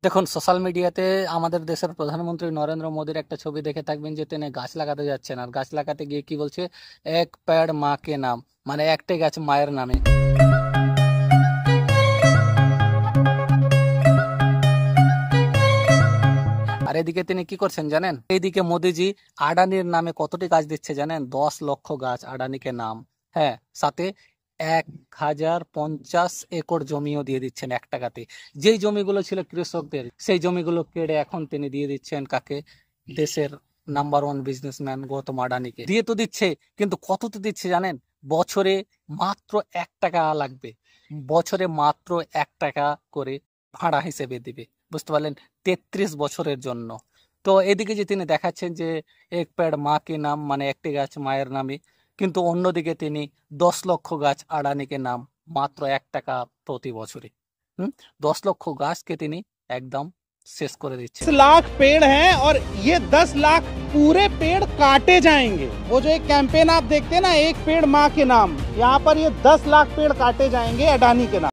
দেখুন, সোশ্যাল মিডিয়াতে আমাদের দেশের প্রধানমন্ত্রী নরেন্দ্র মোদীর একটা ছবি দেখে থাকবেন যে তিনি গাছ লাগাতে যাচ্ছেন, আর গাছ লাগাতে গিয়ে কি বলছে, এক পেড় মা কে নাম, মানে একটাই গাছ মায়ের নামে। আর এদিকে তিনি কি করছেন জানেন? এইদিকে মোদিজি আডানির নামে কতটি গাছ দিচ্ছে জানেন? 10 লক্ষ গাছ আডানিকে নাম। হ্যাঁ, সাথে 1050 একর জমিও দিয়ে দিচ্ছেন 1 টাকাতে। যেই জমিগুলো ছিল কৃষকদের, সেই জমিগুলো কেড়ে এখন তিনি দিয়ে দিচ্ছেন কাকে? দেশের নাম্বার 1 বিজনেসম্যান গৌতম আডানিকে। দিয়ে তো দিচ্ছে, কিন্তু কততে দিচ্ছে জানেন? বছরে মাত্র 1 টাকা লাগবে, বছরে মাত্র 1 টাকা করে ভাড়া হিসেবে দিবে। বুঝতে পারলেন? 33 বছরের জন্য। তো এদিকে যে তিনি দেখাচ্ছেন যে এক পেড় মা কি নাম, মানে একটি গাছ মায়ের নামে, কিন্তু অন্যদিকে তিনি 10 লক্ষ গাছ আডানিকে নাম, মাত্র 1 টাকা প্রতি বছরে। 10 লক্ষ গাছকে তিনি একদম শেষ করে দিচ্ছেন। 10 लाख पेड़ हैं और ये 10 लाख पूरे पेड़ काटे जाएंगे। वो जो एक कैंपेन आप देखते हैं ना, एक पेड़ माँ के नाम, यहाँ पर ये 10 लाख पेड़ काटे जाएंगे अडानी के नाम।